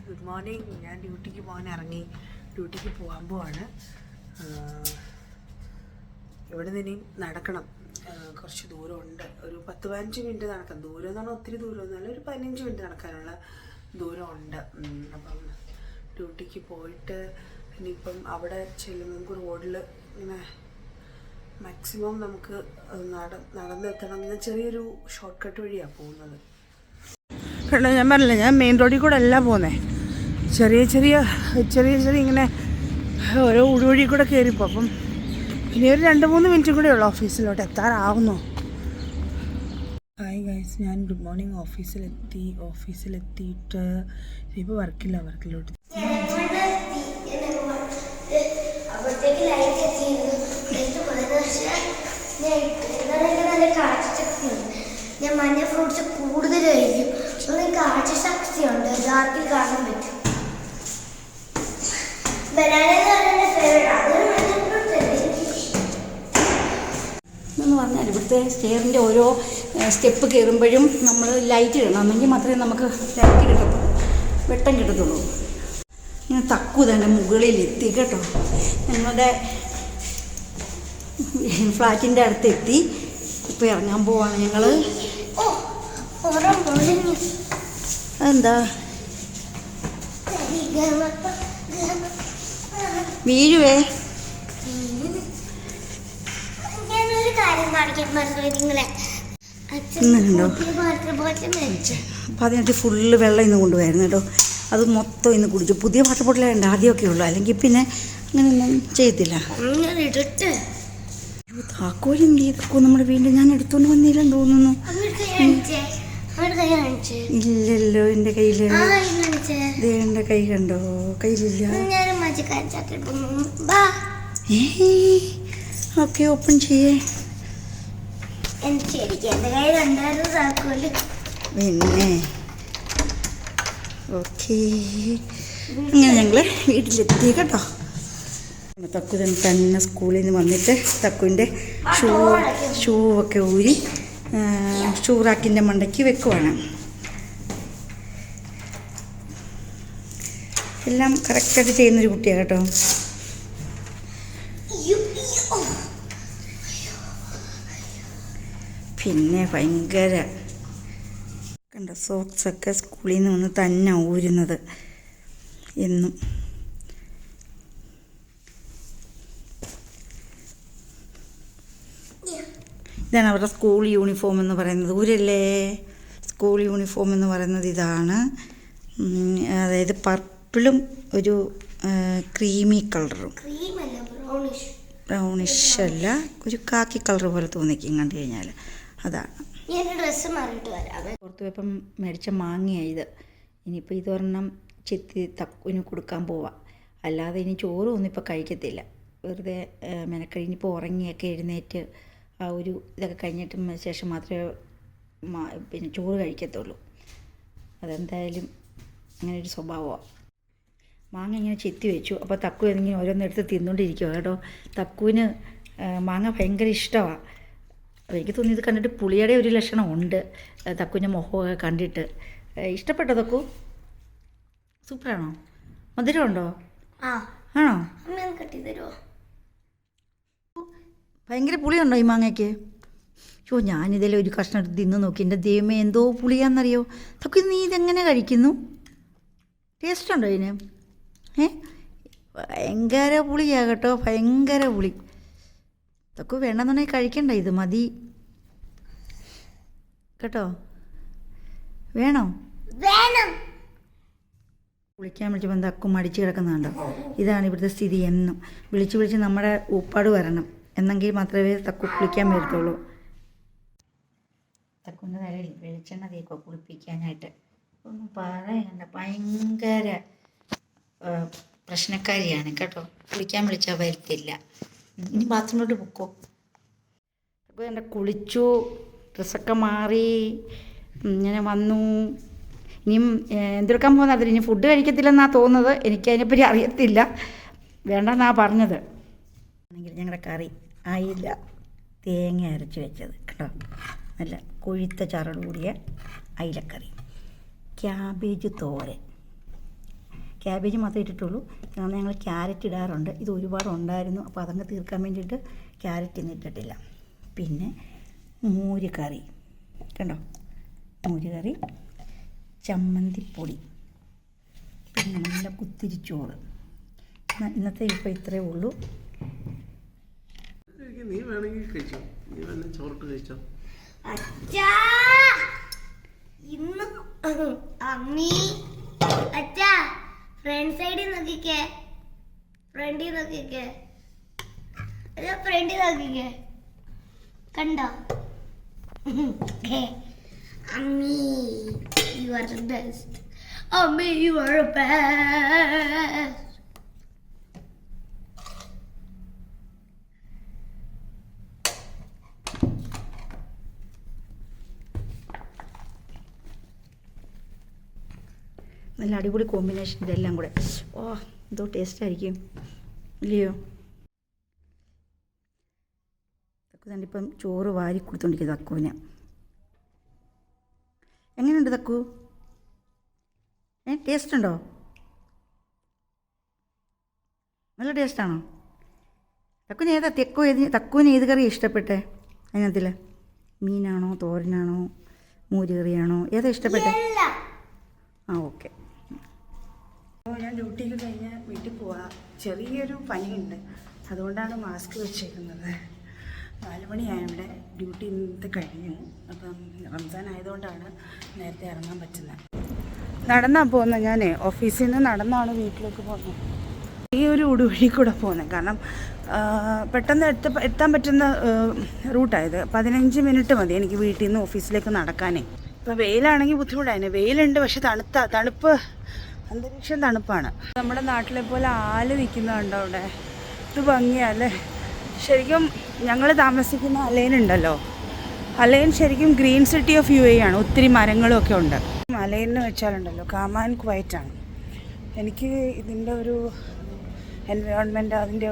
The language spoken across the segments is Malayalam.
Good morning. ഞാൻ ഡ്യൂട്ടിക്ക് പോകാൻ പോവാണ്. ഇവിടെ നിന്ന് ഇനി നടക്കണം, കുറച്ച് ദൂരമുണ്ട്. ഒരു 10-15 മിനിറ്റ് നടക്കാം. ദൂരം എന്ന് പറഞ്ഞാൽ ഒത്തിരി ദൂരമൊന്നുമല്ല, ഒരു 15 മിനിറ്റ് നടക്കാനുള്ള ദൂരമുണ്ട്. അപ്പം ഡ്യൂട്ടിക്ക് പോയിട്ട് ഇനിയിപ്പം അവിടെ ചെല്ലുമ്പോൾ നമുക്ക് റോഡിൽ ഇങ്ങനെ മാക്സിമം നമുക്ക് നടന്നെത്തണം. ചെറിയൊരു ഷോർട്ട് കട്ട് വഴിയാണ് പോകുന്നത്. ഞാൻ പറഞ്ഞില്ല, ഞാൻ മെയിൻ റോഡിൽ കൂടെ അല്ല പോകുന്നത്. ചെറിയ ഇങ്ങനെ ഓരോ ഉടുവഴി കൂടെ കയറിപ്പോൾ. അപ്പം ഇനി ഒരു 2-3 മിനിറ്റും കൂടെ ഉള്ളു ഓഫീസിലോട്ട് എത്താറാവുന്നു. ഹായ് ഗൈസ്, ഞാൻ ഗുഡ് മോർണിംഗ് ഓഫീസിലെത്തിയിട്ട് ഇപ്പോൾ വർക്കിലോട്ട് ഞാൻ മഞ്ഞ ഫ്രൂട്ട്സ് കൂടുതൽ കഴിക്കും. കാഴ്ച ശക്തിയുണ്ട്, ഡാർക്കിൽ കാണാൻ പറ്റും. എന്ന് പറഞ്ഞാൽ ഇവിടുത്തെ സ്റ്റെയറിൻ്റെ ഓരോ സ്റ്റെപ്പ് കയറുമ്പോഴും നമ്മൾ ലൈറ്റ് ഇടണം, എന്നെങ്കിൽ മാത്രമേ നമുക്ക് ലൈറ്റ് കിട്ടത്തുള്ളൂ, വെട്ടം കിട്ടത്തുള്ളൂ. ഇങ്ങനെ തക്കു തന്നെ മുകളിലെത്തി കേട്ടോ. ഞങ്ങളുടെ ഫ്ലാറ്റിൻ്റെ അടുത്തെത്തി. ഇപ്പോൾ ഇറങ്ങാൻ പോവാണ് ഞങ്ങൾ. അതെന്താ വീഴുവേ? ഞാനൊരു കാര്യം കാണിക്കാൻ പറഞ്ഞു നിങ്ങളെ. അപ്പം അതിനകത്ത് ഫുള്ള് വെള്ളം ഇന്ന് കൊണ്ടുപോയായിരുന്നു കേട്ടോ. അത് മൊത്തം ഇന്ന് കുടിച്ചു. പുതിയ വാട്ടർ ബോട്ടിലുണ്ട്, ആദ്യമൊക്കെ ഉള്ളൂ, അല്ലെങ്കിൽ പിന്നെ അങ്ങനെയൊന്നും ചെയ്യത്തില്ല. താക്കോലും ഗീതക്കോ നമ്മുടെ വീണ്ടും ഞാൻ എടുത്തോണ്ട് വന്നില്ലെന്ന് തോന്നുന്നു. ഇല്ലല്ലോ എൻ്റെ കയ്യിൽ. എൻ്റെ കൈ കണ്ടോ? കയ്യിലില്ല. ഓക്കെ, ഓപ്പൺ ചെയ്യേ. പിന്നെ ഓക്കെ, അങ്ങനെ ഞങ്ങൾ വീട്ടിലെത്തി കേട്ടോ. തക്കു തന്നെ സ്കൂളിൽ നിന്ന് വന്നിട്ട് തക്കുവിൻ്റെ ഷൂ ഒക്കെ ഊരി ഷൂ റാക്കിൻ്റെ മണ്ടയ്ക്ക് വെക്കുവാണ്. എല്ലാം കറക്റ്റായിട്ട് ചെയ്യുന്നൊരു കുട്ടിയാണ് കേട്ടോ. പിന്നെ ഭയങ്കര കണ്ട സോക്സൊക്കെ സ്കൂളിൽ നിന്ന് വന്ന് തന്നെ ഊരുന്നത് എന്നും. ഇതാണ് അവരുടെ സ്കൂൾ യൂണിഫോം എന്ന് പറയുന്നത്. ഊരല്ലേ സ്കൂൾ യൂണിഫോം എന്ന് പറയുന്നത് ഇതാണ്. അതായത് പർപ്പിളും ഒരു ക്രീമി കളറും, ബ്രൗണിഷ് അല്ല, ഒരു കാക്കി കളർ പോലെ തോന്നിക്കും കണ്ടു കഴിഞ്ഞാൽ. അതാണ്. പുറത്ത് പോയപ്പം മേടിച്ച മാങ്ങയാണ് ഇത്. ഇനിയിപ്പോൾ ഇതൊരെണ്ണം ചെത്തി തക്കുവിന് കൊടുക്കാൻ പോവാം. അല്ലാതെ ഇനി ചോറും ഒന്നും ഇപ്പോൾ കഴിക്കത്തില്ല. വെറുതെ മെനക്കഴിഞ്ഞിപ്പോൾ ഉറങ്ങിയൊക്കെ എഴുന്നേറ്റ് ആ ഒരു ഇതൊക്കെ കഴിഞ്ഞിട്ട് ശേഷം മാത്രമേ പിന്നെ ചോറ് കഴിക്കത്തുള്ളൂ. അതെന്തായാലും അങ്ങനെ ഒരു സ്വഭാവമാണ്. മാങ്ങ ഇങ്ങനെ ചെത്തി വെച്ചു. അപ്പോൾ തക്കു എന്തെങ്കിലും ഓരോന്നെടുത്ത് തിന്നുകൊണ്ടിരിക്കുക കേട്ടോ. തക്കുവിന് മാങ്ങ ഭയങ്കര ഇഷ്ടമാണ്. എനിക്ക് തോന്നിയത് കണ്ടിട്ട് പുളിയുടെ ഒരു ലക്ഷണമുണ്ട് തക്കുവിൻ്റെ മുഖമൊക്കെ കണ്ടിട്ട്. ഇഷ്ടപ്പെട്ടോ തക്കു? സൂപ്പറാണോ? മധുരമുണ്ടോ? ആണോ? ഭയങ്കര പുളിയുണ്ടോ ഈ മാങ്ങയ്ക്ക്? ഞാനിതിൽ ഒരു കഷ്ണം എടുത്ത് തിന്ന് നോക്കി. എൻ്റെ ദൈവമേ, എന്തോ പുളിയാണെന്നറിയോ തക്കു. നീ ഇതെങ്ങനെ കഴിക്കുന്നു? ടേസ്റ്റ് ഉണ്ടോ ഇതിന്? ഭയങ്കര പുളിയാണ് കേട്ടോ, ഭയങ്കര പുളി. തക്കു വേണമെന്നുണ്ടെങ്കിൽ കഴിക്കണ്ട, ഇത് മതി കേട്ടോ. വേണോ? വിളിക്കാൻ വിളിച്ചപ്പോൾ തക്കു മടിച്ച് കിടക്കുന്നുണ്ടോ? ഇതാണ് ഇവിടുത്തെ സ്ഥിതി. എന്നും വിളിച്ച് നമ്മുടെ ഊപ്പാട് വരണം, എന്നെങ്കിൽ മാത്രമേ തക്കു കുളിക്കാൻ വരത്തുള്ളൂ. തക്കുവിൻ്റെ തലയിൽ വെളിച്ചെണ്ണ തേക്കുക കുളിപ്പിക്കാനായിട്ട്. ഒന്നും പറയണ്ട, ഭയങ്കര പ്രശ്നക്കാരിയാണ് കേട്ടോ. കുളിക്കാൻ വിളിച്ചാൽ വരത്തില്ല. ഇനി ബാത്റൂമിലോട്ട് പൊക്കോ. അപ്പോൾ എൻ്റെ കുളിച്ചു, ഡ്രസ്സൊക്കെ മാറി ഇങ്ങനെ വന്നു. ഇനിയും എന്തെടുക്കാൻ പോകുന്നത്? ഇനി ഫുഡ് കഴിക്കത്തില്ലെന്നാണ് തോന്നുന്നത്. എനിക്കതിനെപ്പറ്റി അറിയത്തില്ല. വേണ്ടെന്നാണ് പറഞ്ഞത്. ആണെങ്കിൽ ഞങ്ങളുടെ കറി ആയില്ല, തേങ്ങ അരച്ച് വെച്ചത് കേട്ടോ. നല്ല കൊഴുത്ത ചാറോട് കൂടിയ അയിലക്കറി, ക്യാബേജ് തോരൻ, ക്യാബേജ് മാത്രമേ ഇട്ടിട്ടുള്ളൂ. കാരണം ഞങ്ങൾ ക്യാരറ്റ് ഇടാറുണ്ട്. ഇത് ഒരുപാട് ഉണ്ടായിരുന്നു, അപ്പോൾ അതങ്ങ് തീർക്കാൻ വേണ്ടിയിട്ട് ക്യാരറ്റ് ഇന്ന് ഇട്ടിട്ടില്ല. പിന്നെ മോര് കറി കണ്ടോ, മോര് കറി, ചമ്മന്തിപ്പൊടി, പിന്നെ നല്ല കുത്തിരിച്ചോറ്. ഇന്നത്തെ ഇപ്പോൾ ഇത്രയേ ഉള്ളൂ. നീ വേണമെങ്കിൽ കഴിച്ചോ, നീ വേണമെങ്കിൽ ചോറിട്ട് കഴിച്ചോ. അച്ഛാ ഇന്ന് അമ്മി അച്ഛാ ഫ്രണ്ട് സൈഡിൽ നോക്കിക്കേ, ഫ്രണ്ടിൽ നോക്കിക്കേ, ഫ്രണ്ടിൽ നോക്കിക്കേ, കണ്ടോ? അമ്മി യു ആർ ദ ബെസ്റ്റ്, അമ്മി യു ആർ ദ ബെസ്റ്റ്. നല്ല അടിപൊളി കോമ്പിനേഷൻ ഇതെല്ലാം കൂടെ. ഓ എന്തോ ടേസ്റ്റ് ആയിരിക്കും ഇല്ലയോ? തക്കു തണ്ടിപ്പം ചോറ് വാരി കൊടുത്തോണ്ടിരിക്കുക തക്കുവിന്. എങ്ങനെയുണ്ട് തക്കു? ടേസ്റ്റ് ഉണ്ടോ? നല്ല ടേസ്റ്റാണോ? തക്കുവിന് ഏത് കറിയാണ് ഇഷ്ടപ്പെട്ടെ? അതിനകത്തിൽ മീനാണോ, തോരനാണോ, മോര് കറിയാണോ, ഏതാ ഇഷ്ടപ്പെട്ടെ? ആ ഓക്കെ. അപ്പോൾ ഞാൻ ഡ്യൂട്ടിക്ക് കഴിഞ്ഞ് വീട്ടിൽ പോവാം. ചെറിയൊരു പനിയുണ്ട്, അതുകൊണ്ടാണ് മാസ്ക് വെച്ചേക്കുന്നത്. 4 മണിയായവിടെ ഡ്യൂട്ടി ഇന്നത്തെ കഴിഞ്ഞു. അപ്പം റംസാൻ ആയതുകൊണ്ടാണ് നേരത്തെ ഇറങ്ങാൻ പറ്റുന്നത്. നടന്നാണ് പോകുന്നത്. ഞാൻ ഓഫീസിൽ നിന്ന് നടന്നാണ് വീട്ടിലേക്ക് പോകുന്നത്. ഈ ഒരു ഉടുവഴി കൂടെ പോകുന്നത്, കാരണം പെട്ടെന്ന് എത്താൻ പറ്റുന്ന റൂട്ടായത്. 15 മിനിറ്റ് മതി എനിക്ക് വീട്ടിൽ നിന്ന് ഓഫീസിലേക്ക് നടക്കാനേ. ഇപ്പോൾ വെയിലാണെങ്കിൽ ബുദ്ധിമുട്ടായിരുന്നു. വെയിലുണ്ട്, പക്ഷെ തണുപ്പ്, അന്തരീക്ഷം തണുപ്പാണ്. നമ്മുടെ നാട്ടിലെ പോലെ ആല് നിൽക്കുന്നുണ്ടോ അവിടെ? ഇത് ഭംഗിയല്ലേ ശരിക്കും. ഞങ്ങൾ താമസിക്കുന്ന അലൈനുണ്ടല്ലോ, അലൈൻ ശരിക്കും ഗ്രീൻ സിറ്റി ഓഫ് UAE ആണ്. ഒത്തിരി മരങ്ങളും ഒക്കെ ഉണ്ട്. അലൈനെന്ന് വെച്ചാലുണ്ടല്ലോ കാമാൻ ക്വയറ്റാണ്. എനിക്ക് ഇതിൻ്റെ ഒരു എൻവയോൺമെൻറ്റ്, അതിൻ്റെ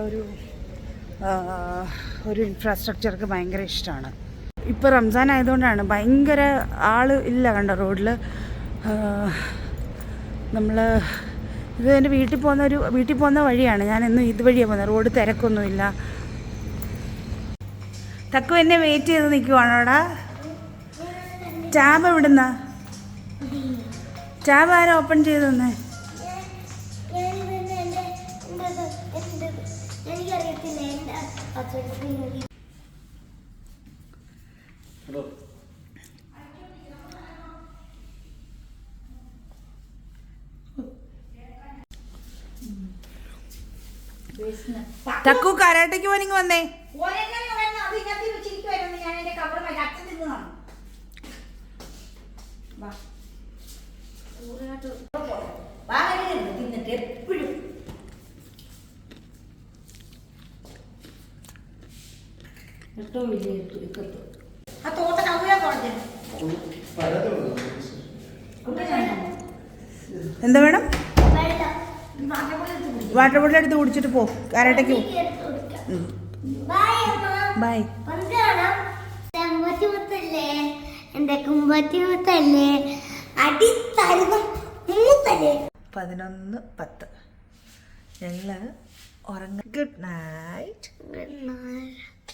ഒരു ഇൻഫ്രാസ്ട്രക്ചറൊക്കെ ഭയങ്കര ഇഷ്ടമാണ്. ഇപ്പോൾ റംസാൻ ആയതുകൊണ്ടാണ് ഭയങ്കര ആൾ ഇല്ല കണ്ടോ റോഡിൽ. ഇത് എൻ്റെ വീട്ടിൽ പോകുന്ന വഴിയാണ്. ഞാൻ എന്നും ഇതുവഴിയാണ് പോകുന്നത്. റോഡ് തിരക്കൊന്നുമില്ല. തക്കു എന്നെ വെയിറ്റ് ചെയ്ത് നിൽക്കുവാണോടാ? ടാബ് എവിടുന്ന? ടാബ് ആരാ ഓപ്പൺ ചെയ്ത് തന്നെ? തക്കു കരാട്ടയ്ക്ക് പോനിങ് വന്നേ. എപ്പോഴും ആ തോട്ട എന്താ വേണം? വാട്ടർ ബോട്ടിൽ എടുത്ത് കുടിച്ചിട്ട് പോ. കരാട്ടയ്ക്ക് പോ. ബൈ. എന്റെ കുമ്പത്തിമുത്തല്ലേ അടി തരുന്നു 11:10. ഞങ്ങൾ ഉറങ്ങ. Good night. Good night.